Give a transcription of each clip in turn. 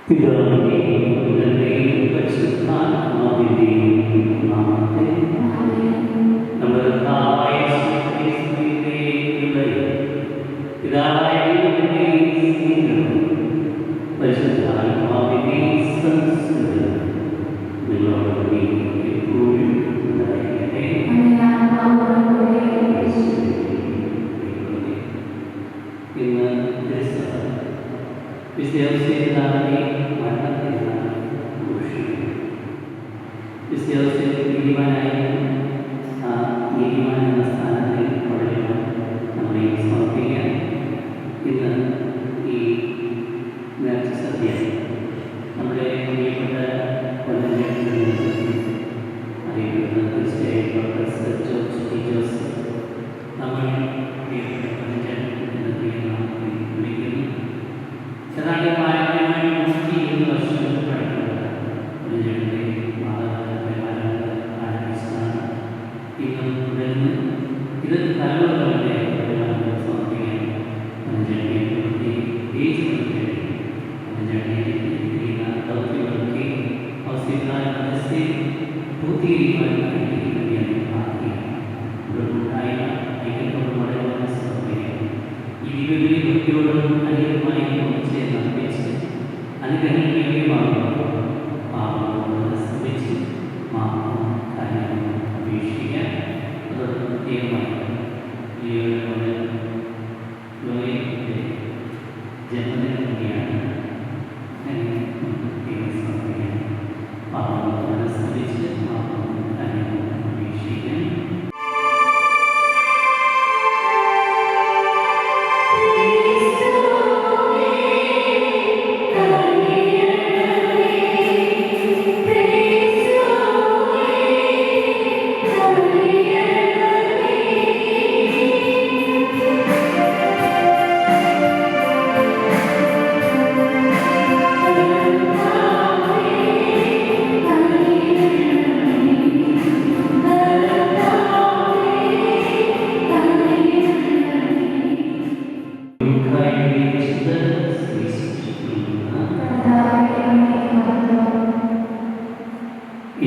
പിതാവിന്റെയും പുത്രന്റെയും പരിശുദ്ധാത്മാവിന്റെയും നാമത്തിൽ നമ്മുടെ കർത്താവായ യേശുക്രിസ്തുവിന്റെ കൃപയും പിതാവായ ദൈവത്തിന്റെ സ്നേഹവും പരിശുദ്ധാത്മാവിന്റെ സംസർഗവും നിങ്ങളോടുകൂടി എപ്പോഴും ഉണ്ടായിരിക്കട്ടെ. ഇന്ന് വിശ്വാസികളുടെ മരണത്തിനാണ് ഘോഷിക്കുന്നത്. വിശ്വാസികൾ നീതിമാനായിരുന്നു. ആ നീതിമാൻ എന്ന സ്ഥാനത്തിൽ വളരുവാൻ നമ്മളെ സമർപ്പിക്കാൻ ഇന്ന് ഈ നേർച്ച സദ്യ നമ്മുടെ പ്രിയപ്പെട്ട അറിയപ്പെടുന്ന തീർച്ചയായും doctor sir George T Joseph നമ്മൾ പ്രിയപ്പെട്ട വിളിക്കുന്നു. ഏതാണ്ട് പാരമ്പര്യമായി 120 വർഷങ്ങൾക്ക് പഴക്കമുള്ള കുഞ്ഞുങ്ങളുടെ മാതാപിതാക്കന്മാരാണ് ആരംഭിച്ചതാണ്. ഇന്നും തുടർന്ന് ഇത് തലമുറകളുടെ സമർപ്പിക്കാൻ കുഞ്ഞുങ്ങളെ ദൗത്യങ്ങളൊക്കെ അവസ്ഥകളായ മനസ്സിൽ പൂർത്തീകരിക്കാൻ ഈ വീടുകളിൽ ഭക്തിയോടും അനുഗ്രഹമായി നടത്തിച്ച് അനുഗ്രഹീയമാകുമ്പോൾ പാപങ്ങളോട് ശ്രമിച്ച് മാപ്പും കാര്യങ്ങളും അപേക്ഷിക്കാൻ അത് പ്രത്യേകമായി ജന്മദിനം കൂടിയാണ്. പ്രത്യേകം സമർപ്പിക്കാൻ പാപങ്ങളോട് ശ്രമിച്ച് മാപ്പും കാര്യങ്ങളും അപേക്ഷിക്കാൻ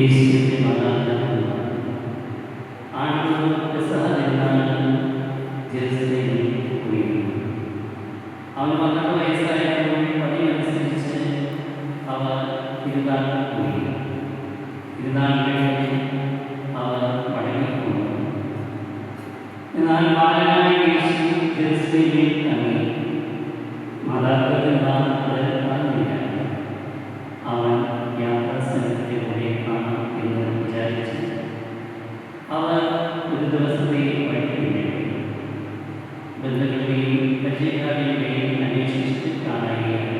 യേശുവിന്റെ മാതാപിതാക്കൾ ആണ്ടുകളുടെ സഹജന്മാരും ജെറുസലേമിൽ പോയിരുന്നു. അവർ 12 വയസ്സായപ്പോൾ പതിവനുസരിച്ച് അവർ തിരുനാൾ പോയി. തിരുനാൾ കഴിഞ്ഞ് അവർ മടങ്ങിപ്പോയി. എന്നാൽ ബാലനായ യേശു ജെറുസലേമിൽ തങ്ങി. മാതാപിതാക്കന്മാർ അത് അറിഞ്ഞില്ല. അവൻ യാത്രാസംഘത്തെ കൂടെ കാണാം എന്ന് വിചാരിച്ച് അവർ ഒരു ദിവസത്തെ വഴിക്ക് ബന്ധുക്കളുടെയും പരിചയക്കാരുടെയും അന്വേഷിച്ച് കാണുകയാണ്.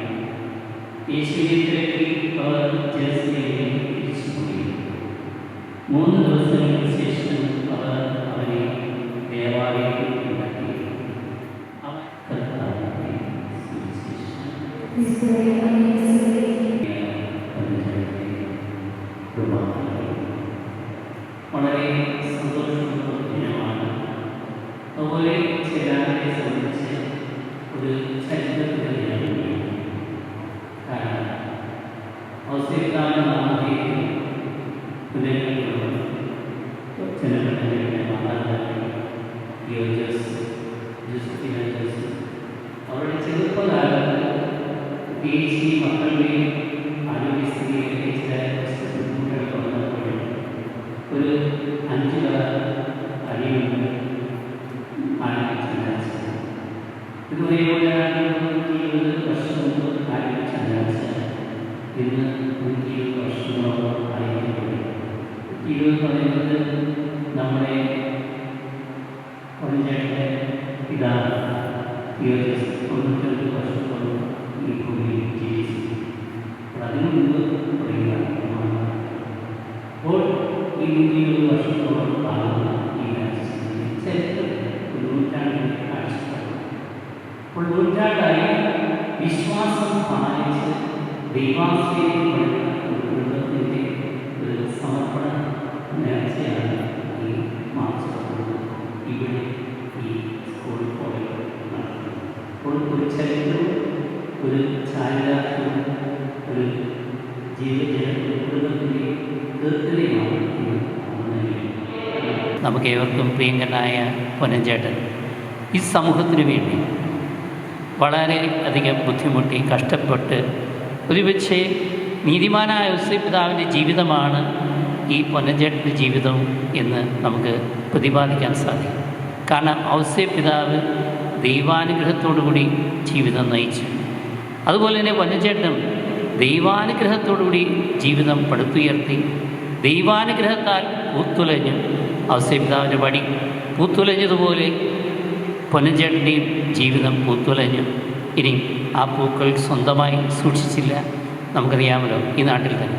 യേശുവിനെ തിരക്കി അവർ ജെറുസലേമിൽ തിരിച്ചുപോയി. 3 ദിവസങ്ങൾക്ക് ശേഷം അവർ അവനെ ദേവാലയത്തിൽ ഉണ്ടാക്കി. അവൻ കർത്താവിന്റെ വളരെ സന്തോഷമുള്ള ദിനമാണ്. അതുപോലെ ചിലരെ സംബന്ധിച്ച് ഒരു ചരിത്രത്തിലാണ്. കാരണം അവസ്ഥയിലാണ് നാമധേയം ഹൃദയങ്ങളിലുള്ള ജനങ്ങളുടെ മാതാപിതാക്കൾ അവരുടെ ചെറുപ്പകാലത്ത് പ്രത്യേകിച്ച് ഈ മക്കളുടെയും ആരോഗ്യസ്ഥിതിയൊക്കെ ചില ബുദ്ധിമുട്ടുകൾ വന്നപ്പോൾ ഒരു 5 അടിയുണ്ട് ആരംഭിച്ച ഇതുവരെയുള്ള 120 വർഷം മുമ്പ് ആരംഭിച്ച ഇന്ന് 120 വർഷങ്ങളോളം ആയിരിക്കും. 120 പറയുന്നത് നമ്മുടെ പഞ്ചായത്തെ പിതാവ് 92 വർഷത്തോളം ഈ ഭൂമിയിൽ ജീവിച്ചു. അതിനു മുമ്പ് പറയുകയാണ്. അപ്പോൾ ഈ 120 വർഷത്തോളം ആകുന്ന ഈ രാജ്യത്തിൻ്റെ ചരിത്രം ഒരു നൂറ്റാണ്ടിൻ്റെ കാഴ്ചപ്പാട്. അപ്പോൾ നൂറ്റാണ്ടായി വിശ്വാസം പാലിച്ച് ദൈവാശ്രയം വരുന്ന ഒരു കുടുംബത്തിൻ്റെ ഒരു സമർപ്പണ നേർച്ചയാണ് ഈ മാർച്ച് ഇവിടെ ഈ സ്കൂൾ കോളേജ് നടത്തുന്നത്. അപ്പോൾ ഒരു ചരിത്രവും ഒരു ചാരിതാർത്ഥ്യവും ഒരു കുടുംബത്തിൻ്റെയും തീർക്കലയുമാണ് നമുക്ക് ഏവർക്കും പ്രിയങ്കനായ പൊന്നഞ്ചേട്ടൻ ഈ സമൂഹത്തിന് വേണ്ടി വളരെ അധികം ബുദ്ധിമുട്ടി കഷ്ടപ്പെട്ട് ഒരുപക്ഷെ നീതിമാനായ ഔസേപ്പ് പിതാവിൻ്റെ ജീവിതമാണ് ഈ പൊന്നഞ്ചേട്ടൻ്റെ ജീവിതം എന്ന് നമുക്ക് പ്രതിപാദിക്കാൻ സാധിക്കും. കാരണം ഔസേപ്പ് പിതാവ് ദൈവാനുഗ്രഹത്തോടുകൂടി ജീവിതം നയിച്ചു. അതുപോലെ തന്നെ പൊന്നഞ്ചേട്ടനും ദൈവാനുഗ്രഹത്തോടുകൂടി ജീവിതം പടുത്തുയർത്തി ദൈവാനുഗ്രഹത്താൽ പൂത്തുലഞ്ഞു. ഔസേപ്പ് പിതാവിൻ്റെ വടി പൂത്തുലഞ്ഞതുപോലെ പൊന്നഞ്ചേട്ടൻ്റെയും ജീവിതം പൂത്തുലഞ്ഞു. ഇനി ആ പൂക്കൾ സ്വന്തമായി സൂക്ഷിച്ചില്ല. നമുക്കറിയാമല്ലോ ഈ നാട്ടിൽ തന്നെ.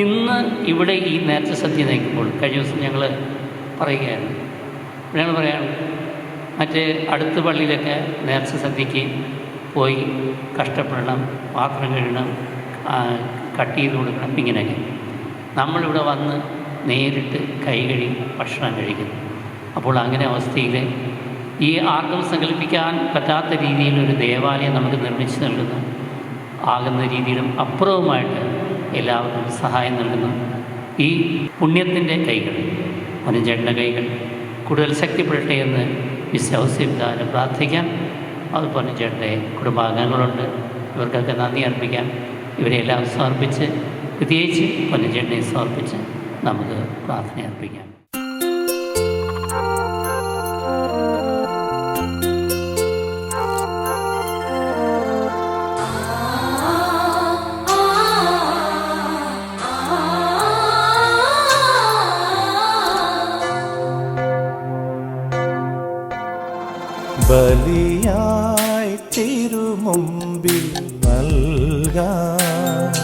ഇന്ന് ഇവിടെ ഈ നേർച്ച സദ്യ നയിക്കുമ്പോൾ കഴിഞ്ഞ ദിവസം ഞങ്ങൾ പറയുകയായിരുന്നു, ഞങ്ങൾ പറയാണ് മറ്റേ അടുത്ത പള്ളിയിലൊക്കെ നേർച്ച സദ്യക്ക് പോയി കഷ്ടപ്പെടണം, പാത്രം കഴുകണം, കട്ട് ചെയ്ത് കൊടുക്കണം, ഇങ്ങനെയൊക്കെ. നമ്മളിവിടെ വന്ന് നേരിട്ട് കൈ കഴുകി ഭക്ഷണം കഴിക്കുന്നു. അപ്പോൾ അങ്ങനെ അവസ്ഥയിൽ ഈ ആർക്കും സങ്കല്പിക്കാൻ പറ്റാത്ത രീതിയിലൊരു ദേവാലയം നമുക്ക് നിർമ്മിച്ച് നൽകുന്നു. ആകുന്ന രീതിയിലും അപ്പുറവുമായിട്ട് എല്ലാവർക്കും സഹായം നൽകുന്നു ഈ പുണ്യത്തിൻ്റെ കൈകൾ, പൊന്നഞ്ചേട്ടൻ്റെ കൈകൾ കൂടുതൽ ശക്തിപ്പെടട്ടെ എന്ന് ഔസേപ്പ് പിതാവിനെ പ്രാർത്ഥിക്കാം. അത് പൊന്നഞ്ചേട്ടൻ്റെ കുടുംബാംഗങ്ങളുണ്ട്, ഇവർക്കൊക്കെ നന്ദി അർപ്പിക്കാം. ഇവരെല്ലാം സമർപ്പിച്ച്, പ്രത്യേകിച്ച് പൊന്നഞ്ചേട്ടനെ സമർപ്പിച്ച് നമുക്ക് പ്രാർത്ഥന അർപ്പിക്കാം. ബലിയായി തിരുമുമ്പിൽ നൽകാൻ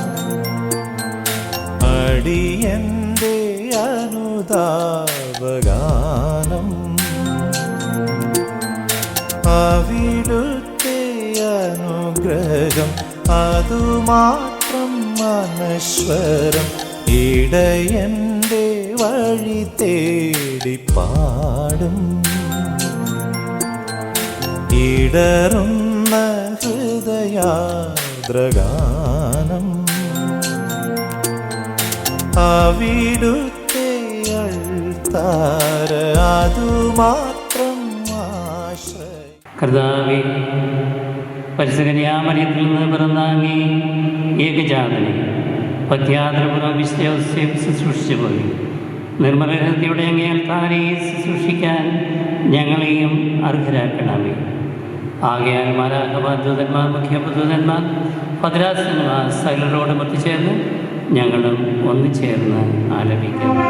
അടിയന്റെ അനുതാപഗാനം അവിടുത്തെ അനുഗ്രഹം അതുമാത്രം അനശ്വരം ഇടയന്റെ വഴി തേടി പാടും ഇടറുന്ന ഹൃദയാദ്രഗാനം അവിടുത്തെ അൾത്താര അതുമാത്രം ആശ്രയം. കർത്താവേ, പരിസകന്യാമറിയത്തിൽ നിന്ന് പിറന്ന അങ്ങേ ഏകജാതനെ ഭക്ത്യാദരപൂർവ്വം വിശുദ്ധ ഔസേപ്പ് ശുശ്രൂഷിച്ചു പോയി. നിർമ്മല ഹൃദയത്തോടെ അങ്ങേ അൾത്താരയെ ശുശ്രൂഷിക്കാൻ ഞങ്ങളെയും അർഹരാക്കണമേ. ആകയാൽ മാലാഖമാർ, ദൂതന്മാർ, മുഖ്യദൂതന്മാർ, ഭദ്രാസന്മാർ സകലരോടും ഒത്തുചേർന്ന് ഞങ്ങളും ഒന്നുചേർന്ന് ആലപിക്കുന്നു.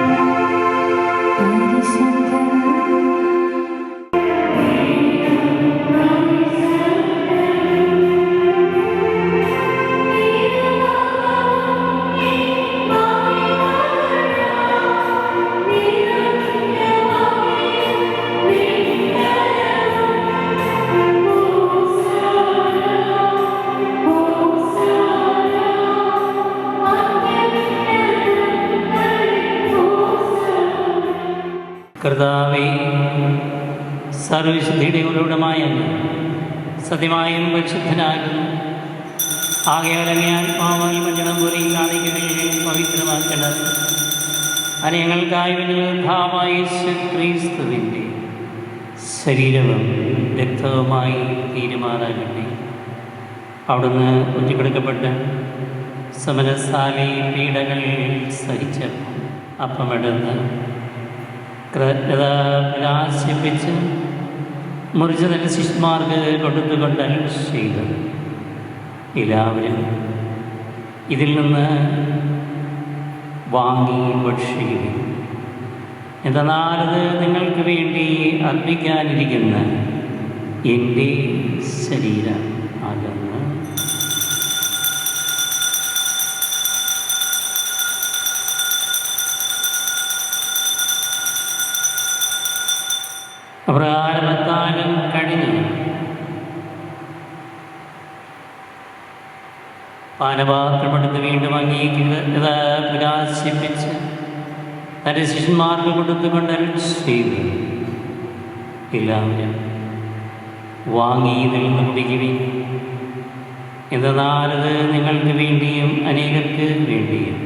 കർത്താവേ, സർവവിശുദ്ധിയുടെ ഉറവിടമായ സത്യമായും പരിശുദ്ധനാകുന്നു. ആകയാൽ അങ്ങേ ആത്മാവായി മഞ്ഞളം പോലെ ഈ നാളികകളിൽ പവിത്രമാക്കണം. അനേകങ്ങൾക്കായി ഭാവമായ ക്രിസ്തുവിൻ്റെ ശരീരവും രക്തവുമായി തീരുമാനാകട്ടെ. അവിടുന്ന് ഒറ്റിക്കൊടുക്കപ്പെട്ട് സമരസാലി പീഡകൾ സഹിച്ച അപ്പമെടുന്ന് കൃതജ്ഞത പ്രകാശിപ്പിച്ച് മുറിച്ച് തന്നെ ശിഷ്യന്മാർക്ക് കൊടുത്തുകൊണ്ട് അരുളി ചെയ്തു, എല്ലാവരും ഇതിൽ നിന്ന് വാങ്ങി ഭക്ഷിക്കുകയും, എന്തെന്നാലത് നിങ്ങൾക്ക് വേണ്ടി അർപ്പിക്കാനിരിക്കുന്ന എൻ്റെ ശരീരം ആകുന്നു. അപ്രകാരത്താലും കഴിഞ്ഞു പാനപാത്രമെടുത്ത് വീണ്ടും അംഗീകൃത പ്രകാശിപ്പിച്ച് തൻ്റെ ശിഷ്യന്മാർക്ക് കൊടുത്തുകൊണ്ട് അരുളി ചെയ്തു, എല്ലാവരും വാങ്ങി ഇതിൽ നിന്ന് കുടിക്കുകയും, എന്തെന്നാലത് നിങ്ങൾക്ക് വേണ്ടിയും അനേകർക്ക് വേണ്ടിയും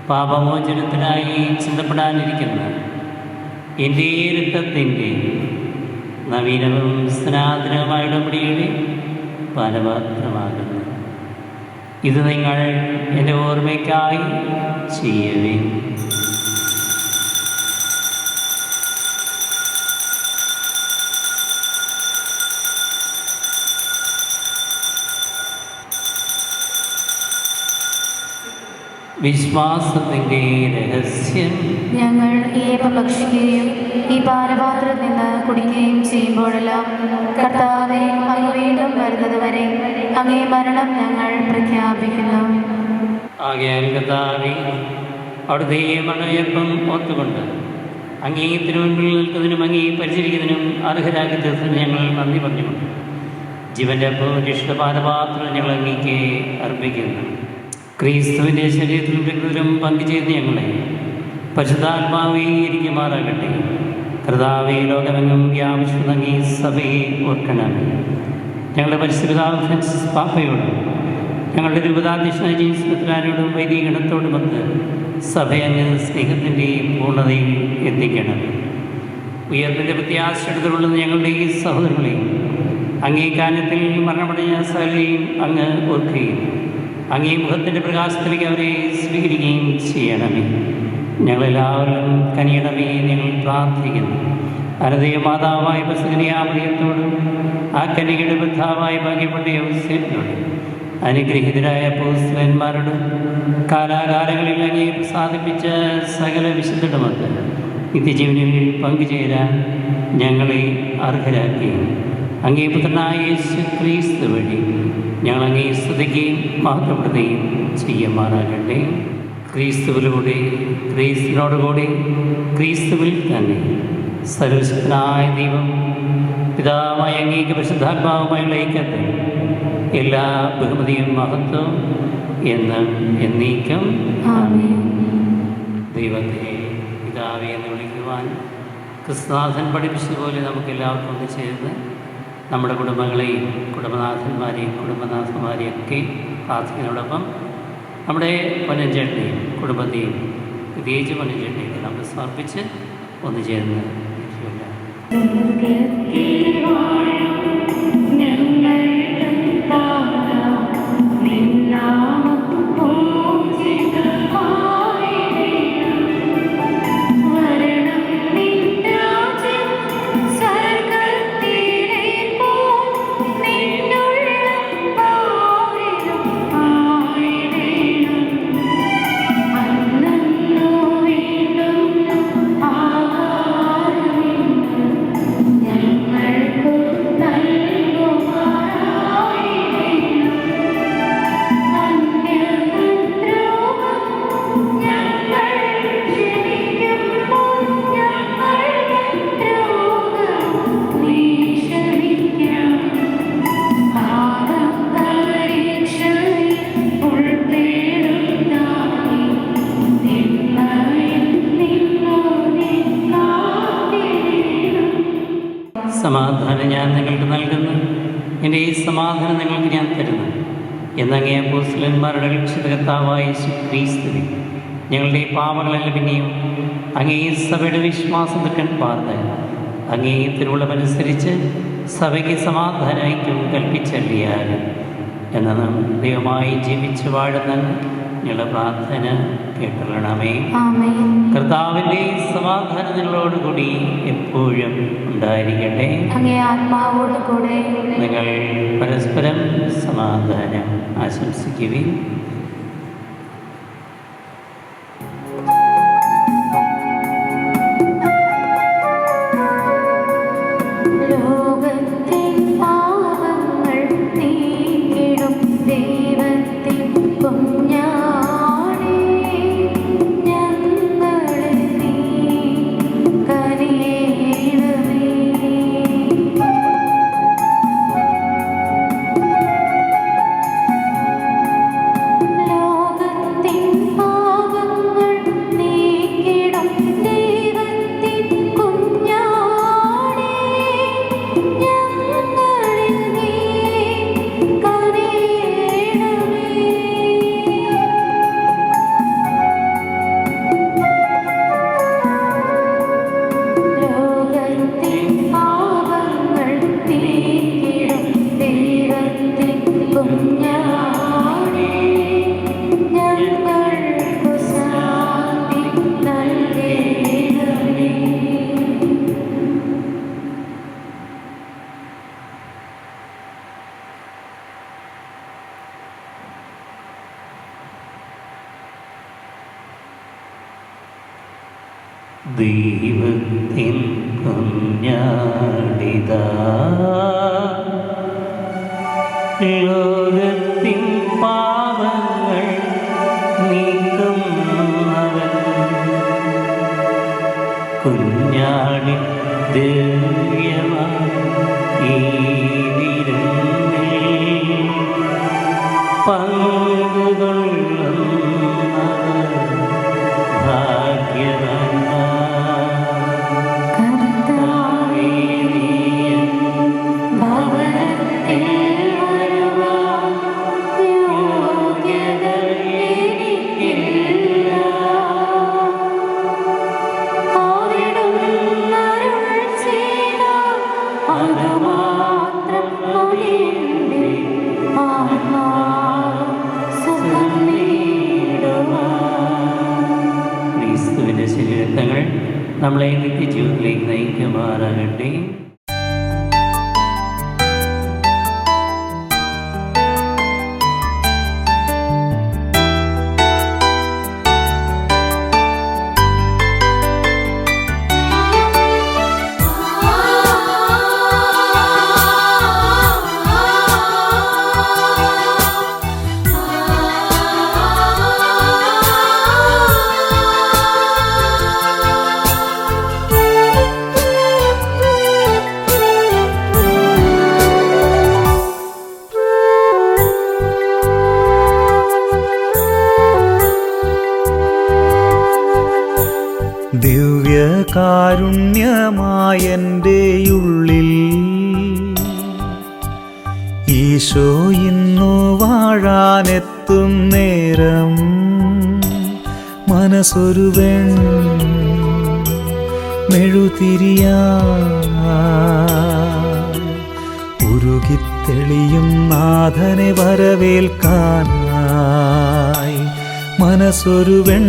പാപമോചനത്തിനായി ചിന്തപ്പെടാനിരിക്കുന്ന എൻ്റെ രക്തത്തിൻ്റെ നവീനവും സനാതനവുമായ ഉടമ്പടിയുടെ പാനപാത്രമാകുന്നു. ഇത് നിങ്ങൾ എൻ്റെ ഓർമ്മയ്ക്കായി ചെയ്യുവിൻ. വിശ്വാസത്തിൻ്റെ രഹസ്യം. ഞങ്ങൾ ഈ അപ്പം ഭക്ഷിക്കുകയും ഈ പാനപാത്രത്തിൽ നിന്ന് കുടിക്കുകയും ചെയ്യുമ്പോഴെല്ലാം കർത്താവെ, അങ്ങ് വീണ്ടും വരുന്നത് വരെ അങ്ങേ മരണം ഞങ്ങൾ പ്രഖ്യാപിക്കുന്നു. ആകയാൽ കർത്താവേ, അവിടുത്തെ മരണയപ്പം ഓർത്തുകൊണ്ട് അങ്ങേ തിരുമുൻപിൽ നിൽക്കുന്നതിനും അങ്ങേ പരിചരിക്കുന്നതിനും അർഹരാക്കി തീർത്തതിന് ഞങ്ങൾ നന്ദി പറഞ്ഞുകൊണ്ട് ജീവൻ്റെ അപ്പം രക്ഷിതപാനപാത്രം ഞങ്ങൾ അങ്ങേക്ക് അർപ്പിക്കുന്നു. ക്രിസ്തുവിൻ്റെ ശരീരത്തിലും രക്തത്തിലും പങ്കുചേർന്ന് ഞങ്ങളെ പരിശുദ്ധാത്മാവീകരിക്കുമാറാകട്ടെ. കർത്താവേ, ലോകമെങ്ങും വ്യാപിച്ചു അങ്ങേ സഭയെ ഓർക്കണമേ. ഞങ്ങളുടെ പരിശുദ്ധ പിതാവ് ഫ്രാൻസിസ് പാപ്പയോടും ഞങ്ങളുടെ രൂപതാധ്യക്ഷനായ ജെയിംസ് മെത്രാനോടും വൈദികഗണത്തോടുമൊത്ത് സഭയങ്ങ് സ്നേഹത്തിൻ്റെ പൂർണ്ണതയിൽ എത്തിക്കണമേ. ഉയർപ്പിൻ്റെ പ്രത്യാശയെടുത്തുകൊള്ളുന്ന ഞങ്ങളുടെ ഈ സഹോദരങ്ങളെയും അങ്ങേ കാനത്തിൽ മരണമടഞ്ഞ സകലരെയും അങ്ങ് ഓർക്കുകയും അങ്ങേ മുഖത്തിൻ്റെ പ്രകാശത്തിലേക്ക് അവരെ സ്വീകരിക്കുകയും ചെയ്യണമേ. ഞങ്ങളെല്ലാവരും കനിയണമേ ഞങ്ങൾ പ്രാർത്ഥിക്കുന്നു. അനന്തയ മാതാവായ പരിശുദ്ധമറിയത്തോടും ആ കന്യകയുടെ ഭർത്താവായ ഭാഗ്യപ്പെട്ട യോസേഫിനോടും അനുഗ്രഹീതരായ അപ്പോസ്തലന്മാരോടും കാലാകാലങ്ങളിൽ അങ്ങേ പ്രസാദിപ്പിച്ച സകല വിശുദ്ധരുമൊത്ത് നിത്യജീവനിൽ പങ്കുചേരാൻ ഞങ്ങളെ അർഹരാക്കി അങ്ങേ പുത്രനായ യേശു ക്രിസ്തു വഴി ഞങ്ങൾ അങ്ങേ സ്തുതിക്കുകയും മഹത്വപ്പെടുത്തുകയും ചെയ്യുമാറാകട്ടെ. ക്രിസ്തുവിലൂടെ, ക്രിസ്തുവിനോടുകൂടി, ക്രിസ്തുവിൽ തന്നെ സർവശക്തനായ ദൈവം പിതാവായ അങ്ങേക്ക് പരിശുദ്ധാത്മാവുമായുള്ള ഐക്യത്തിൽ എല്ലാ ബഹുമതിയും മഹത്വവും എന്നും എന്നേക്കും ആമേൻ. ദൈവത്തെ പിതാവേ എന്ന് വിളിക്കുവാൻ ക്രിസ്തുനാഥൻ പഠിപ്പിച്ചതുപോലെ നമുക്ക് എല്ലാവർക്കും ഒന്ന് ചേർന്ന് നമ്മുടെ കുടുംബങ്ങളെയും കുടുംബനാഥന്മാരെയും കുടുംബനാഥന്മാരെയും ഒക്കെ പ്രാർത്ഥിക്കുന്നതോടൊപ്പം നമ്മുടെ പൊന്നഞ്ചേട്ടനെയും കുടുംബത്തെയും പ്രത്യേകിച്ച് പൊന്നഞ്ചേട്ടനെയൊക്കെ നമ്മൾ സമർപ്പിച്ച് ഒന്ന് ചേർന്ന് സമാധാനം ഞാൻ നിങ്ങൾക്ക് നൽകുന്നു, എൻ്റെ ഈ സമാധാനം നിങ്ങൾക്ക് ഞാൻ തരുന്നു എന്നങ്ങേ അപ്പോസ്തലന്മാരുടെ രക്ഷിതാവായ യേശു ക്രിസ്തുവേ, ഞങ്ങളുടെ പാപങ്ങളെല്ലാം പിന്നെയും അങ്ങേ സഭയുടെ വിശ്വാസം തക്കൻ പാർന്ന് അങ്ങേ തിരുവുള്ളമനുസരിച്ച് സഭയ്ക്ക് സമാധാനമായിട്ടും കൽപ്പിച്ചല്ലിയാൽ എന്ന നാം ദൈവമായി ജീവിച്ച് വാഴുന്ന ഞങ്ങളുടെ പ്രാർത്ഥന കേട്ടുകൊള്ളണമേ. കർത്താവിൻ്റെ സമാധാനം നിങ്ങളോടുകൂടി എപ്പോഴും ഉണ്ടായിരിക്കട്ടെ. അങ്ങേ ആത്മാവോടുകൂടെ നിങ്ങൾ പരസ്പരം സമാധാനം ആശംസിക്കുവിൻ. ദൈവത്തിൻ കുഞ്ഞാടിതാ ലോകത്തിൻ പാപങ്ങൾ നീക്കുന്നവൻ കുഞ്ഞാടി ദിവ്യമായി വിരുന്നിൽ പങ്കുകൊള്ളുന്നവർ ഭാഗ്യവാന്മാർ. കർത്താവേ, ഭവനത്തിൽ വരുവാൻ യോഗ്യത എനിക്കില്ല. അവിടുന്ന് അരുൾ ചെയ്താൽ അതുമാത്രം എൻ്റെ ആത്മാവ് സുഖം നേടുവാൻ. ക്രിസ്തുവിൻ്റെ ശരീരങ്ങൾ നമ്മളെ നിത്യജീവിതത്തിലേക്ക് നയിക്കുമാറാകട്ടെ. ദിവ്യകാരുണ്യമായെൻ്റെ ഉള്ളിൽ ഈശോ ഇന്നു വാഴാനെത്തും നേരം മനസ്സൊരുവൻ ഉരുകിത്തെളിയും നാഥനെ വരവേൽക്കാനായി മനസ്സൊരുവൻ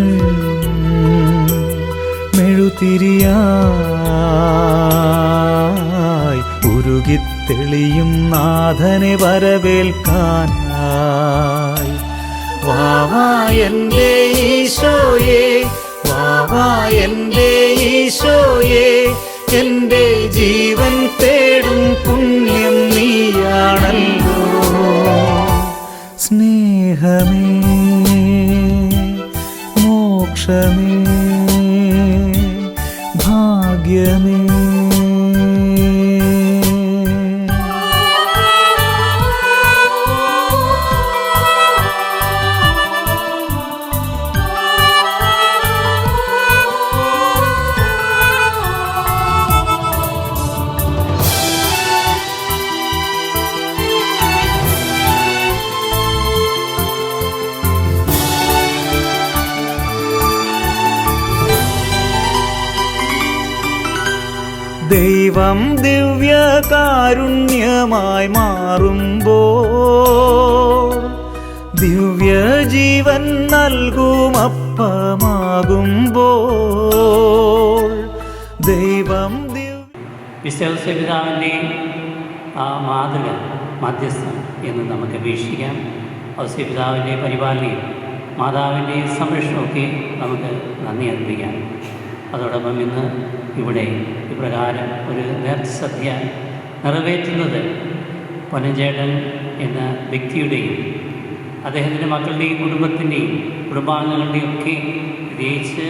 മെഴുതിരിയായി ഉരുകിത്തെളിയും നാഥനെ വരവേൽക്കാനായി. വാവാ എൻ്റെ ഈശോയേ, വാവാ എൻ്റെ ഈശോയേ, എൻ്റെ ജീവൻ തേടും പുണ്യം നീയാണല്ലോ. സ്നേഹമേ, മോക്ഷമേ, ഭാഗ്യമേ. ദൈവം ദിവ്യകാരുണ്യമായി മാറുമ്പോൾ ദിവ്യജീവൻ നൽകുമപ്പമാകുമ്പോൾ ദൈവം പിതാവിൻ്റെ ആ മാതൃക മധ്യസ്ഥം എന്ന് നമുക്ക് വീക്ഷിക്കാം. പിതാവിൻ്റെ പരിപാലനയും മാതാവിൻ്റെ സംരക്ഷണമൊക്കെ നമുക്ക് നന്ദി അർപ്പിക്കാം. അതോടൊപ്പം ഇന്ന് ഇവിടെ ഇപ്രകാരം ഒരു നേർച്ചസദ്യ നിറവേറ്റുന്നത് പൊന്നഞ്ചേട്ടൻ എന്ന വ്യക്തിയുടെയും അദ്ദേഹത്തിൻ്റെ മക്കളുടെയും കുടുംബത്തിൻ്റെയും കുടുംബാംഗങ്ങളുടെയും ഒക്കെ പ്രത്യേകിച്ച്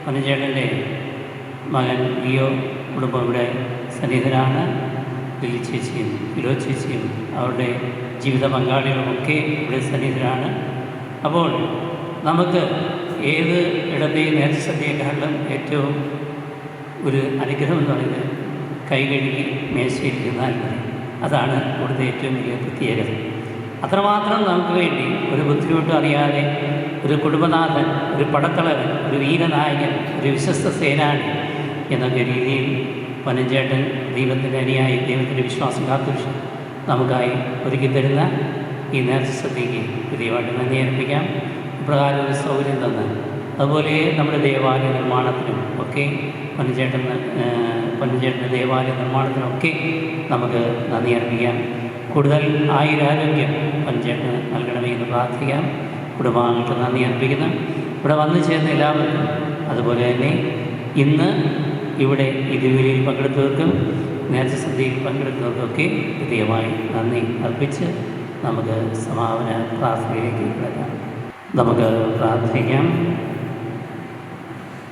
പൊന്നഞ്ചേട്ടൻ്റെ മകൻ ലിയോ കുടുംബം ഇവിടെ സന്നിഹിതരാണ്. ലിലി ചേച്ചിയും ഫിലോ ചേച്ചിയും അവരുടെ ജീവിത പങ്കാളികളുമൊക്കെ ഇവിടെ സന്നിഹിതരാണ്. അപ്പോൾ നമുക്ക് ഏത് ഇടത്തെയും നേർച്ചസദ്യയെക്കാളും ഏറ്റവും ഒരു അനുഗ്രഹം എന്ന് പറയുന്നത് കൈ കഴുകി മേശയിരിക്കുന്നാൽ മതി. അതാണ് ഇവിടുത്തെ ഏറ്റവും വലിയ പ്രത്യേകത. അത്രമാത്രം നമുക്ക് വേണ്ടി ഒരു ബുദ്ധിമുട്ടും അറിയാതെ ഒരു കുടുംബനാഥൻ, ഒരു പടത്തളവൻ, ഒരു വീരനായകൻ, ഒരു വിശ്വസ്ത സേനാനി എന്നൊക്കെ രീതിയിൽ പൊന്നഞ്ചേട്ടൻ ദൈവത്തിൻ്റെ അനുയായി ദൈവത്തിൻ്റെ വിശ്വാസം കാത്തുവെച്ച് നമുക്കായി ഒരുക്കി തരുന്ന ഈ നേർച്ചസദ്യയ്ക്ക് ദൈവമായിട്ട് നന്ദി അർപ്പിക്കാം. ഇപ്രകാരം ഒരു സൗകര്യം തന്ന് അതുപോലെ നമ്മുടെ ദേവാലയ നിർമ്മാണത്തിനും ഒക്കെ പൊന്നഞ്ചേട്ടൻ്റെ ദേവാലയ നിർമ്മാണത്തിനൊക്കെ നമുക്ക് നന്ദി അർപ്പിക്കാം. കൂടുതൽ ആയുരാരോഗ്യം പൊന്നഞ്ചേട്ടന് നൽകണമേ എന്ന് പ്രാർത്ഥിക്കാം. കുടുംബാംഗങ്ങൾക്ക് നന്ദി അർപ്പിക്കുന്നു. ഇവിടെ വന്നു ചേർന്ന എല്ലാവർക്കും അതുപോലെ തന്നെ ഇന്ന് ഇവിടെ ഈ ദിവ്യബലിയിൽ പങ്കെടുത്തവർക്കും നേർച്ച സന്ധ്യയിൽ പങ്കെടുത്തവർക്കൊക്കെ പ്രത്യേകമായി നന്ദി അർപ്പിച്ച് നമുക്ക് സമാപന പ്രാർത്ഥനയിലേക്ക് കിടക്കാം. നമുക്ക് പ്രാർത്ഥിക്കാം.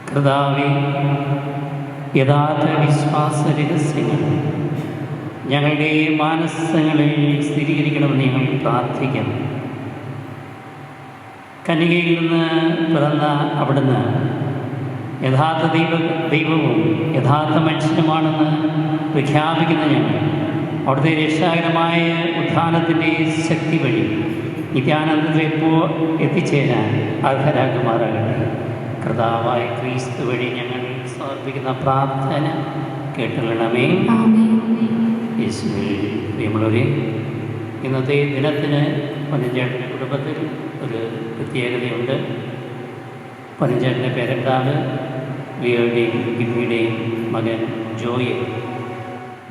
കർത്താവേ, യഥാർത്ഥ വിശ്വാസ രഹസ്യങ്ങൾ ഞങ്ങളുടെ മാനസങ്ങളിൽ സ്ഥിരീകരിക്കണമെന്ന് ഞങ്ങൾ പ്രാർത്ഥിക്കുന്നു. കന്യകയിൽ നിന്ന് പിറന്ന അവിടുന്ന് യഥാർത്ഥ ദൈവവും യഥാർത്ഥ മനുഷ്യനുമാണെന്ന് പ്രഖ്യാപിക്കുന്ന ഞങ്ങൾ അവിടുത്തെ രക്ഷാകരമായ ഉത്ഥാനത്തിൻ്റെ ശക്തി വഴി നിത്യാനന്ദത്തിലെപ്പോ എത്തിച്ചേരാൻ അർഹരാകുമാറാകട്ടെ. കർത്താവായ ക്രിസ്തു വഴി ഞങ്ങൾ സമർപ്പിക്കുന്ന പ്രാർത്ഥന കേട്ടുകൊള്ളണമേ. യേശുവിൽ പ്രിയമുള്ളവരെ, ഇന്നത്തെ ദിനത്തിന് പനഞ്ചേട്ടൻ്റെ കുടുംബത്തിൽ ഒരു പ്രത്യേകതയുണ്ട്. പനഞ്ചേട്ടൻ്റെ പേരക്കാവ് ലിയോയുടെയും ഗിമ്മിയുടെയും മകൻ ജോയൽ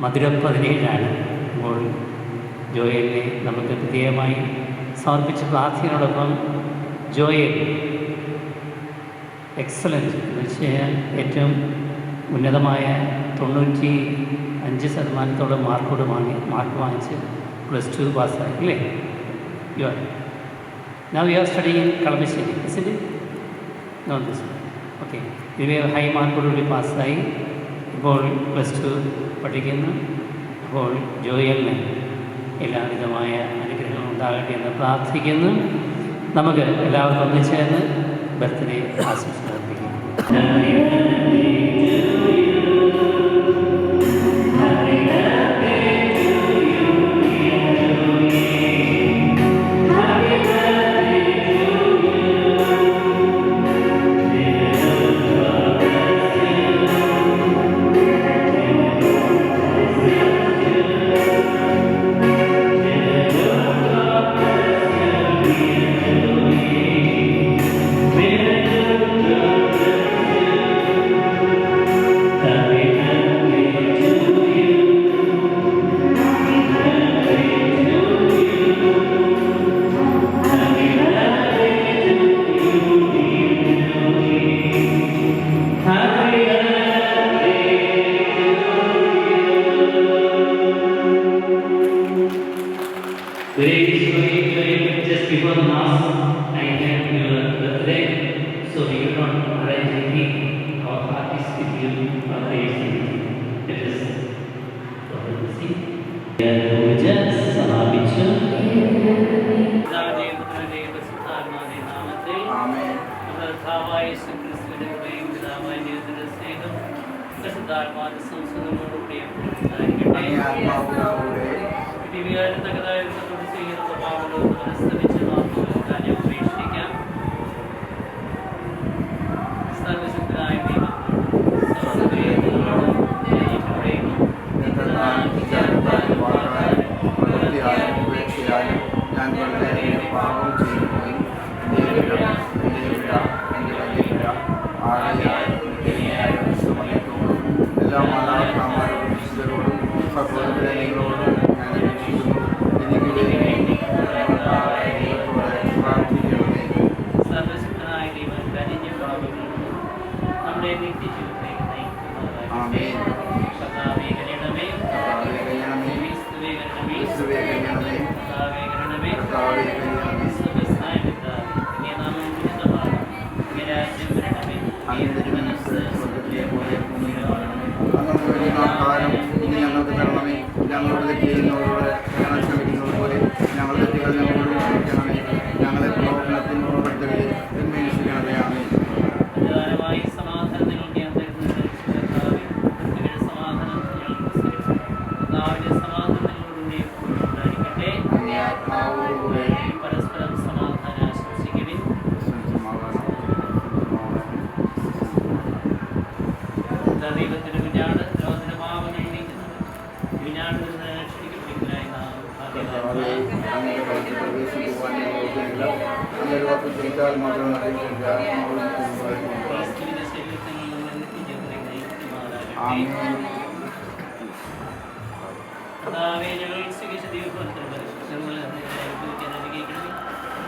മധുരം 17 അപ്പോൾ ജോയലിനെ നമുക്ക് പ്രത്യേകമായി സമർപ്പിച്ച പ്രാർത്ഥനയോടൊപ്പം ജോയൽ എക്സലൻറ്റ് എന്ന് വെച്ച് കഴിഞ്ഞാൽ ഏറ്റവും ഉന്നതമായ 95% മാർക്ക് വാങ്ങിച്ച് +2 പാസ്സായി അല്ലേ? Now you are studying in Kalamassery, isn't it? No, this one. Okay. ഇതിൽ ഹൈ മാർക്കോടുകൂടി പാസ്സായി ഇപ്പോൾ +2 പഠിക്കുന്നു. അപ്പോൾ ജോയലിന് എല്ലാവിധമായ അനുഗ്രഹങ്ങൾ ഉണ്ടാകട്ടെ എന്ന് പ്രാർത്ഥിക്കുന്നു. നമുക്ക് എല്ലാവർക്കും ഒന്നിച്ചേർന്ന് ബർത്ത്ഡേ ആശംസകൾ അർപ്പിക്കുന്നു. Just before the Mass, I have your birthday, so you don't arrange anything. Our heart is with you, our praise is with you. Let us see. സമാപിച്ചു.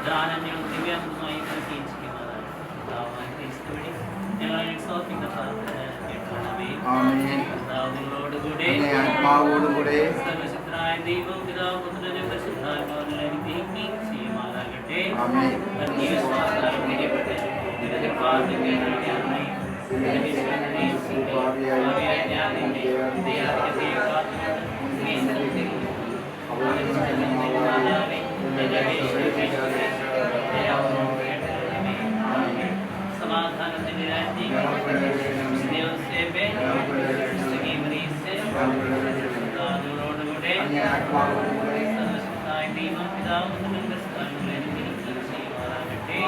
Danan yung ആമേൻ. അങ്ങേ ആത്മാവോടുകൂടെ സർവശക്തനായ ദൈവം പിതാവ് പുത്രനും പരിശുദ്ധാത്മാവിനാൽ അനുഗ്രഹിക്കുകയും ചെയ്യുമാറാകട്ടെ. ആമേൻ. വർഗീയ സ്വാതന്ത്ര്യം പിടിപെട്ട് നിന്റെ പാദങ്ങളിൽ ഞാനായി ഭാവിയായ ഞാൻ നിന്നെ ദയാധികതയെ കാത്തുകൊണ്ട് നീ സ്ഥലത്തേക്ക് സമാധാനത്തിന്റെ രാജ്ഞിയോടുകൂടെ സർവശക്തനായ ദൈവം പിതാവ് ചെയ്യുമാറാകട്ടെ.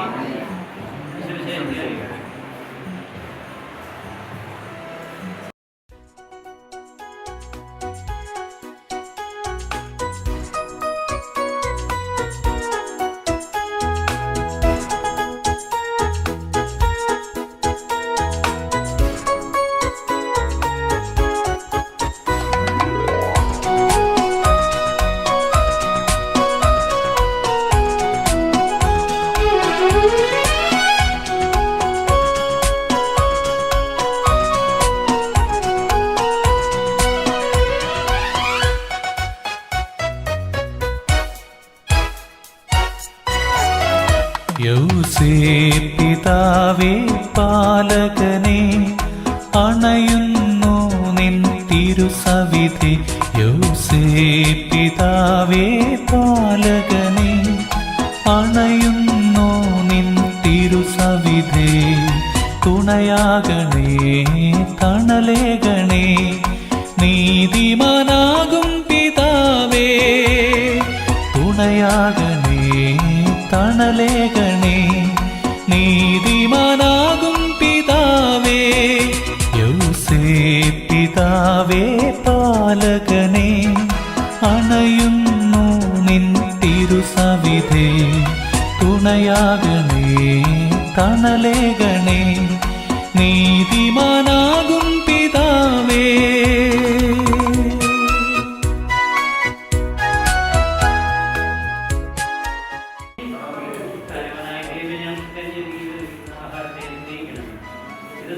പിതാവേ പാലകനെ അണയുന്നു നിൻ തിരുസവിധി. പിതാവേ പാലകനെ അണയുന്നു നിൻ തിരുസവിധി. തുണയാകണേ തണലേകണേ നീതിമാനാകും പിതാവേ. തുണയാകണേ തണലേകണേ നീതിമാനാകും പിതാവേ. പിതാവേ പാലകനെ അണയുന്നു നിൻ തിരുസവിധേ. തുണയാകണേ തണലേകണേ നീതിമാനാകും പിതാവേ.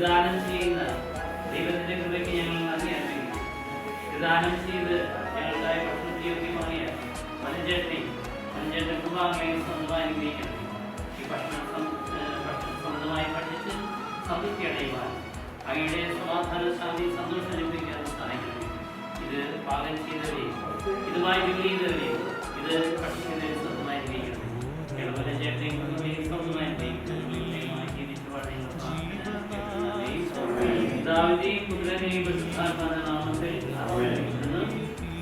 ദാനം ചെയ്യുന്ന ദൈവത്തിന്റെ കൃപയ്ക്ക് ഞങ്ങൾ നന്ദി അറിയിക്കുന്നു. ദാനം ചെയ്ത് ഞങ്ങൾക്കായി ഭക്ഷണയോഗ്യമായ മഞ്ചേട്ടൻ കുമാരനെയും സ്വന്തമായി അനുഗ്രഹിക്കണം. ഈ ഭക്ഷണം സ്വന്തമായി പഠിച്ച് സംതൃപ്തി അടയുവാൻ അങ്ങയുടെ സമാധാന ശാന്തി സന്തോഷം അനുഭവിക്കാൻ സഹായിക്കണം. ഇത് പാകം ചെയ്തവരെയും ഇതുമായി ജോലി ചെയ്തവരെയും ഇത് പഠിക്കുന്നവരെ സ്വന്തമായി അനുഗ്രഹിക്കണം. ഞങ്ങളുടെ മഞ്ചേട്ടനെയും കുടുംബത്തെയും സ്വന്തമായി അനുഗ്രഹിക്കണം. പിതാവിന്റെയും പുത്രന്റെയും പരിശുദ്ധാത്മാവിന്റെ നാമത്തിൽ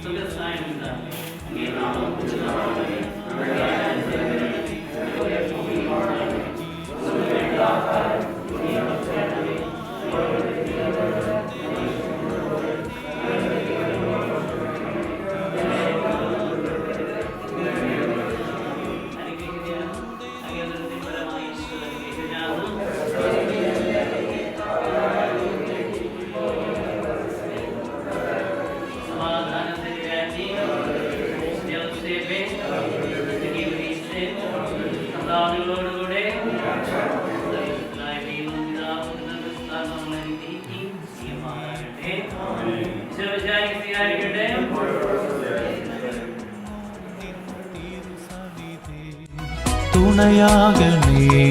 സുഖസ്ഥായ പിതാവേ, അങ്ങേ നാമം ഉചിതമാകണമേ. തുണയാകണേ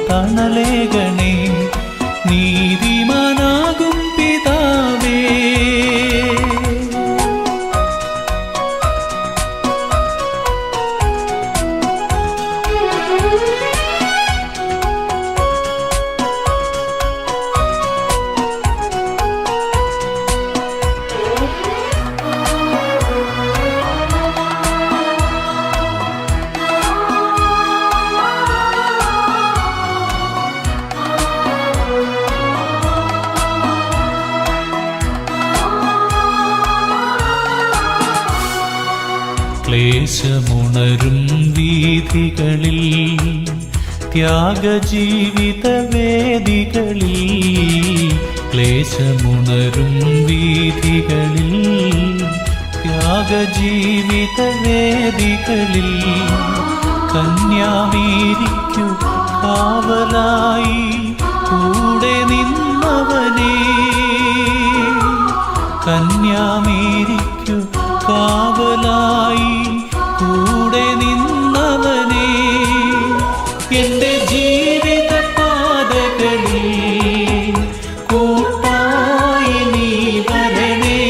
തണലേകണേ നീതിമാനാകും പിതാവേ. ക്ലേശമുണരും വീഥികളിൽ ത്യാഗജീവിത വേദികളിൽ. ക്ലേശമുണരും വീഥികളിൽ ത്യാഗജീവിത വേദികളിൽ. കന്യാമേരിക്കു കാവലായി കൂടെ നിന്നവനേ കന്യാമേരിക്കു കാവലായി കൂടെ നിന്നവനേ, എൻ്റെ ജീവിത പാതകളിൽ കൂട്ടായി നീ വരണേ,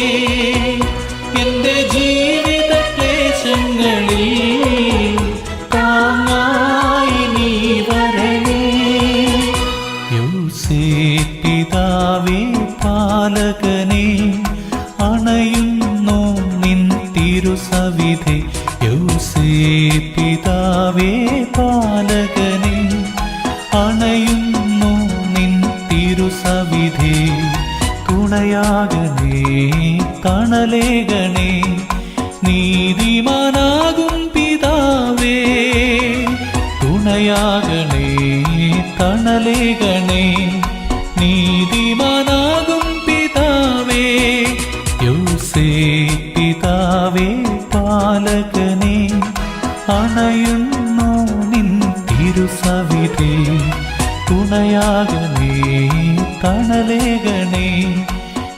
എൻ്റെ ജീവിത ക്ലേശങ്ങളിൽ താങ്ങായി നീ വരണേ. യോസേപ്പ് പിതാവേ പാലകനേ, അണയുന്നു നിൻ തിരുസവിധേ. യോസേപ്പ് പിതാവേ പാലകനേ, അണയുന്നു നിൻ തിരുസവിധേ. തുണയാകണേ തണലേകണേ നീതിമാനാകും പിതാവേ. തുണയാകണേ തണലേകണേ നീതിമാനാകും പിതാവേ. യോസേപ്പ് പിതാവേ പാലകനേ, അണയുന്നു നിൻ തിരുസവിധേ. തുണയാകണേ തണലേകണേ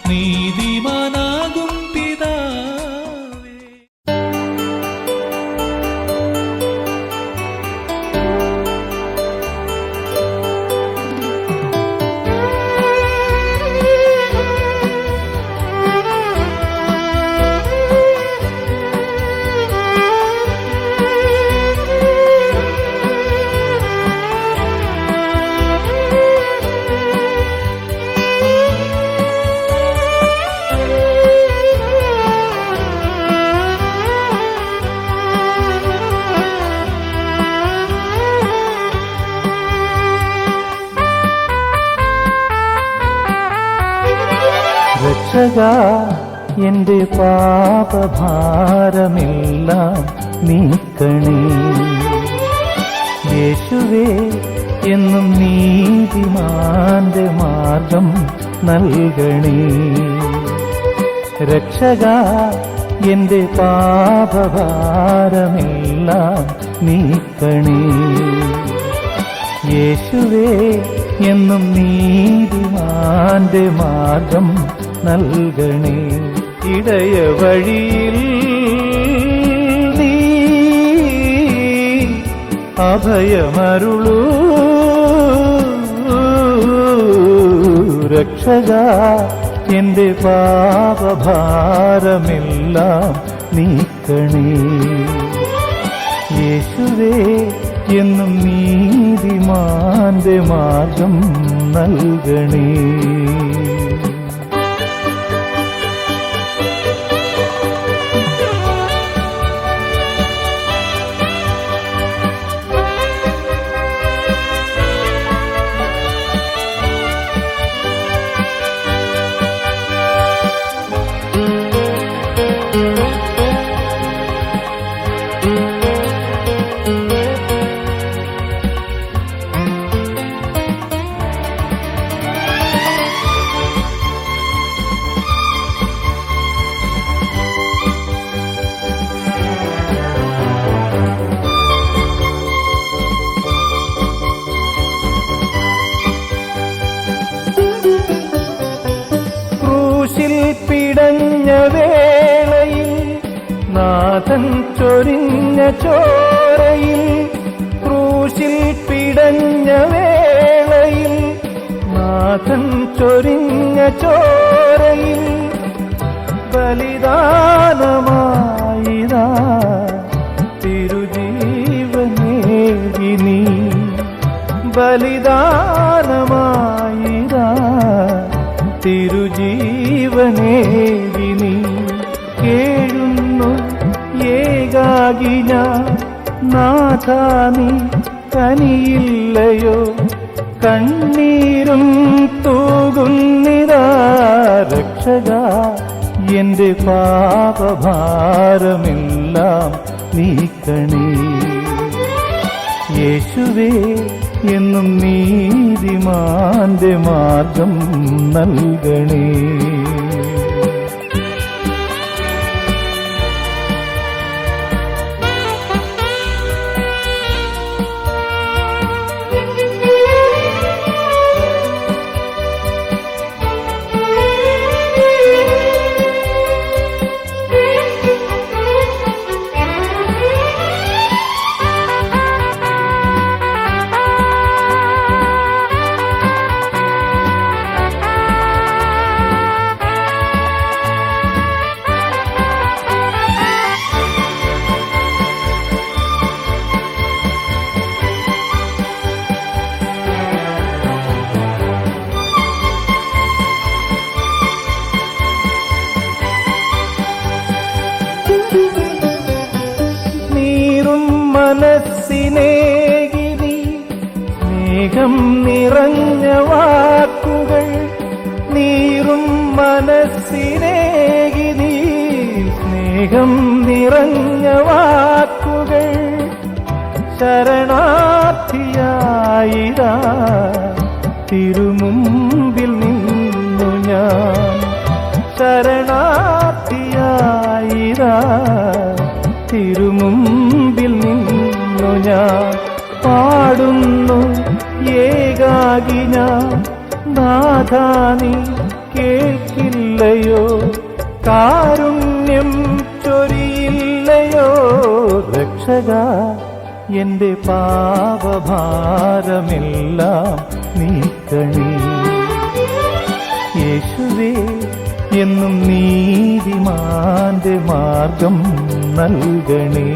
നീതിമാനാകും പിതാവേ. രക്ഷകാ, എൻ്റെ പാപഭാരമെല്ലാം നീക്കണേ. യേശുവേ, എന്നും നീതിമാന്റെ മാർഗം നൽകണേ. രക്ഷകാ, എൻ്റെ പാപഭാരമെല്ലാം നീക്കണേ. യേശുവേ, എന്നും നീതിമാന്റെ മാർഗം നൽകണേ. ഇടയ വഴിയിൽ നീ അഭയമരുളൂ. രക്ഷകാ, എൻ്റെ പാപഭാരമെല്ലാം നീക്കണേ. യേശുവേ, എന്നും നീതിമാന്റെ മാർഗം നൽകണേ. പിടഞ്ഞ വേളയിൽ നാഥൻ ചൊരിഞ്ഞ ചോരയിൽ, ക്രൂശിൽ പിടഞ്ഞ വേളയിൽ നാഥൻ ചൊരിഞ്ഞ ചോരയിൽ ബലിദാനമായിതാ തിരുജീവനേകി നീ. ബലിദാനമായിതാ തിരുജീവനേകി നീ. കേഴുന്നു ഏകാകി ഞാൻ, നാഥാ നീ കനിയില്ലയോ. കണ്ണീരും തൂകുന്നിതാ. രക്ഷകാ, എൻ്റെ പാപഭാരമെല്ലാം നീക്കണേ. യേശുവേ, എന്നും നീതിമാന്റെ മാർഗം നൽകണേ. മനസ്സിനേകിനി സ്നേഹം നിറഞ്ഞ വാക്കുകൾ നീറും മനസ്സിനേകിനി സ്നേഹം നിറഞ്ഞ വാക്കുകൾ ശരണാർത്ഥിയായിതാ തിരുമുമ്പിൽ നിന്നു ഞാൻ ശരണാർത്ഥിയായിതാ തിരുമുമ്പിൽ നിന്നു ഞാൻ പാടുന്നു ഏകാകി ഞാൻ നാഥാ നീ കേൾക്കില്ലയോ കാരുണ്യം ചൊരിയില്ലയോ രക്ഷക എന്റെ പാപഭാരമെല്ലാം നീക്കണേ യേശുവേ എന്നും നീതിമാന്റെ മാർഗം നൽകണേ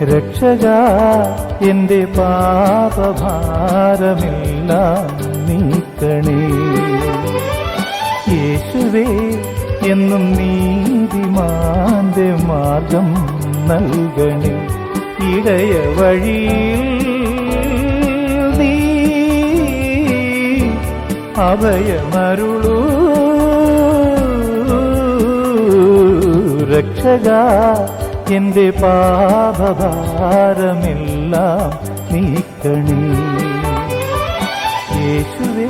രക്ഷക എന്റെ പാപഭാരമെല്ലാം നീക്കണേ യേശുവേ എന്നും നീതിമാന്റെ മാർഗം നൽകണേ ഇടയ വഴിയിൽ നീ അഭയമരുളൂ രക്ഷക എന്റെ പാപഭാരമെല്ലാം നീക്കണേ യേശുവേ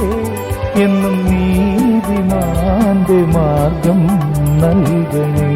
എന്നും നീതിമാന്റെ മാർഗം നൽകണേ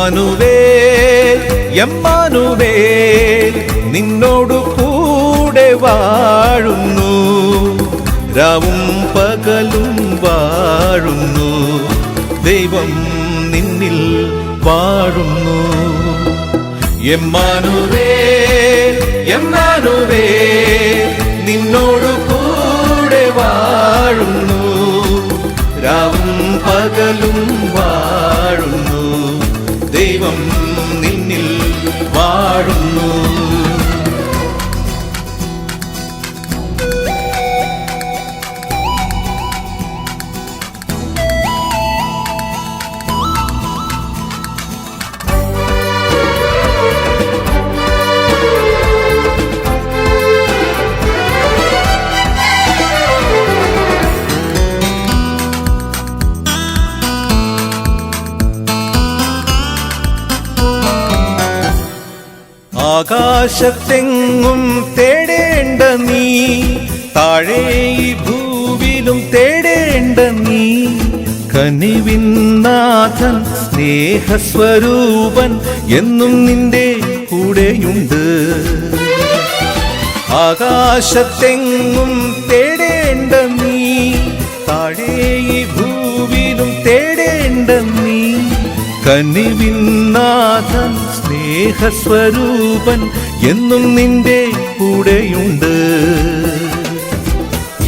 എമ്മാനുവേൽ എമ്മാനുവേൽ നിന്നോടു കൂടെ വാഴുന്നു രാവും പകലും വാഴുന്നു ദൈവം നിന്നിൽ വാഴുന്നു എമ്മാനുവേൽ എമ്മാനുവേൽ നിന്നോടു കൂടെ വാഴുന്നു രാവും പകലും വാഴുന്നു ദൈവം നിന്നിൽ വാഴുന്നു ആകാശത്തെങ്ങും തേടേണ്ട നീ താഴെ ഈ ഭൂവിലും തേടേണ്ട നീ കനിവിന്നാഥൻ സ്നേഹസ്വരൂപൻ എന്നും നിന്റെ കൂടെയുണ്ട് ആകാശത്തെങ്ങും തേടേണ്ട നീ താഴെ ഈ ഭൂവിലും തേടേണ്ട നീ കനിവിന്നാഥൻ സ്നേഹസ്വരൂപൻ എന്നും നിന്റെ കൂടെയുണ്ട്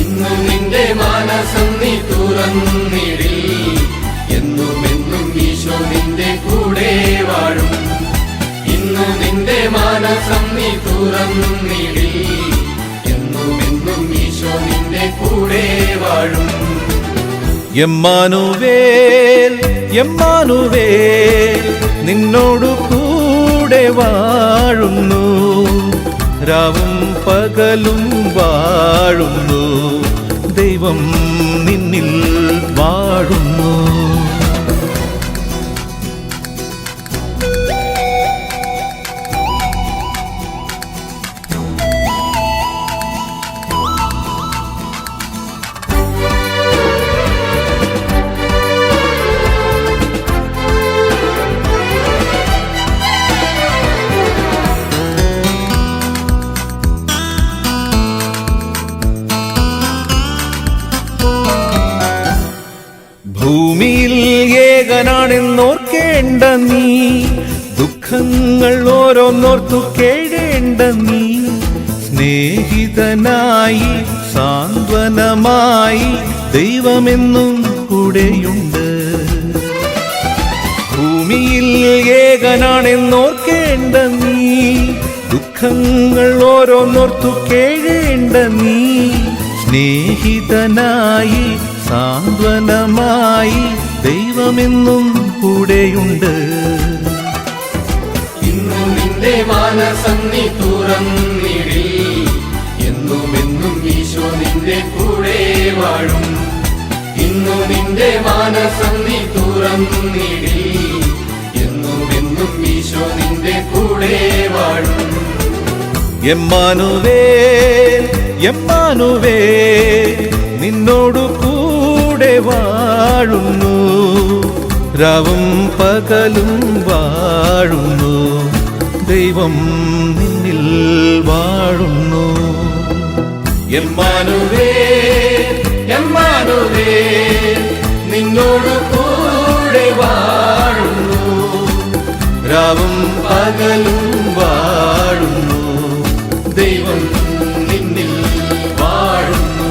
ഇന്നും നിന്റെ മാനസം നീ തുറന്നിടിൽ എന്നുമെന്നും ഈശോ നിന്റെ കൂടെ വാഴും ഇന്നും നിന്റെ മാനസം നീ തുറന്നിടിൽ എന്നുമെന്നും ഈശോ നിന്റെ കൂടെ വാഴും എമ്മാനുവേൽ എമ്മാനുവേൽ നിന്നോടു കൂടെ വാഴുന്നു രാവും പകലും വാഴുന്നു ദൈവം നിൻ നിന്നിൽ വാഴുന്നു. ഭൂമിയിൽ ഏകനാണെന്നോർക്കേണ്ട നീ, ദുഃഖങ്ങൾ ഓരോന്നോർത്തു കേഴേണ്ട നീ. സ്നേഹിതനായി സാന്ത്വനമായി ദൈവമെന്നും കൂടെയുണ്ട്. ഭൂമിയിൽ ഏകനാണെന്നോർക്കേണ്ട നീ, ദുഃഖങ്ങൾ ഓരോന്നോർത്തു കേഴേണ്ട നീ. സ്നേഹിതനായി സാന്ത്വനമായി ദൈവമെന്നും കൂടെയുണ്ട്. ഇന്നു നിന്റെ മാനസം നീ തുറന്നിടിൽ, എന്നുമെന്നും ഈശോ നിന്റെ കൂടെ വാഴും. ഇന്നു നിന്റെ മാനസം നീ തുറന്നിടിൽ, എന്നുമെന്നും ഈശോ നിന്റെ കൂടെ വാഴും. എമ്മാനുവേൽ എമ്മാനുവേൽ നിന്നോടു കൂടെ വാഴുന്നു. രാവും പകലും വാഴുന്നു. ദൈവം നിന്നിൽ വാഴുന്നു. എമ്മാനുവേൽ എമ്മാനുവേൽ നിന്നോടു കൂടെ വാഴുന്നു. രാവും പകലും വാഴുന്നു. ദൈവം നിന്നിൽ വാഴുന്നു.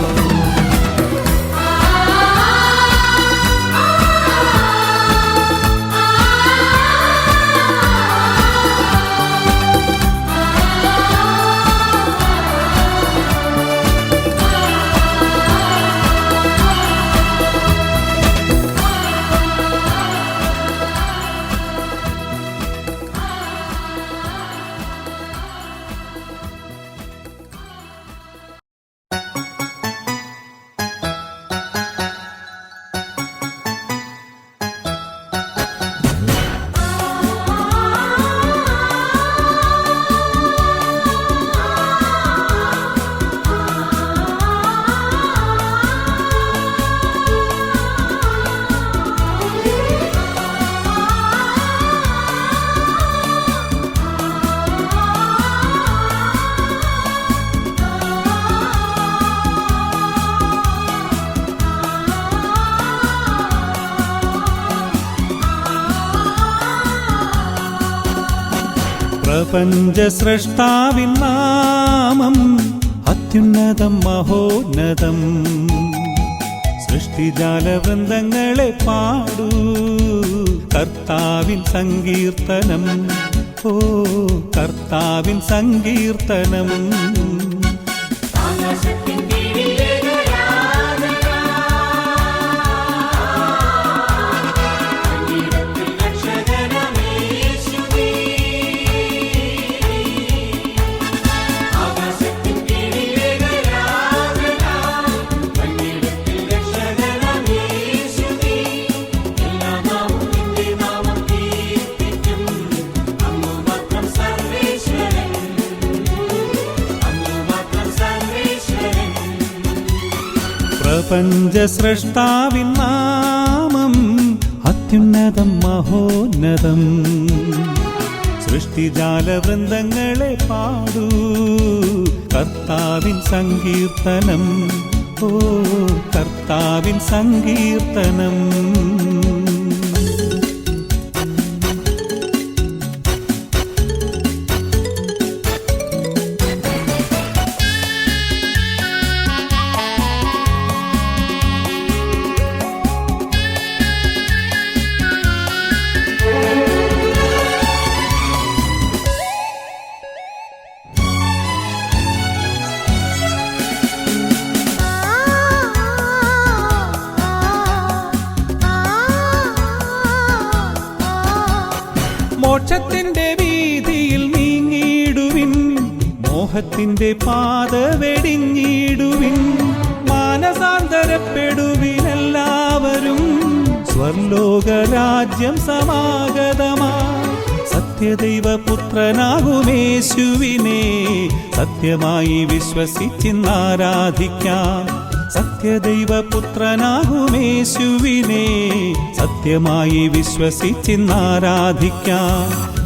പ്രപഞ്ചസ്രഷ്ടാവിൻ നാമം അത്യുന്നതം മഹോന്നതം. സൃഷ്ടിജാലവൃന്ദങ്ങളെ പാടൂ കർത്താവിൻ സങ്കീർത്തനം. ഓ കർത്താവിൻ സങ്കീർത്തനം. പ്രപഞ്ചസ്രഷ്ടാവിൻ നാമം അത്യുന്നതം മഹോന്നതം. സൃഷ്ടിജാലവൃന്ദങ്ങളെ പാടൂ കർത്താവിൻ സങ്കീർത്തനം. ഓ കർത്താവിൻ സങ്കീർത്തനം. മോക്ഷത്തിന്റെ വീതിയിൽ നീങ്ങിടുവിൻ, മോഹത്തിന്റെ പാത വെടിഞ്ഞിടുവിൻ. മാനസാന്തരപ്പെടുവിനൽ സ്വർലോകരാജ്യം സമാഗതമാ സത്യദൈവപുത്രനാകുമേശുവിനെ സത്യമായി വിശ്വസിച്ചിന്നാരാധിക്കാം. സത്യദൈവപുത്രനാകുമേശുവിനെ സത്യമായി വിശ്വസിച്ചിന്നാരാധിക്കാം.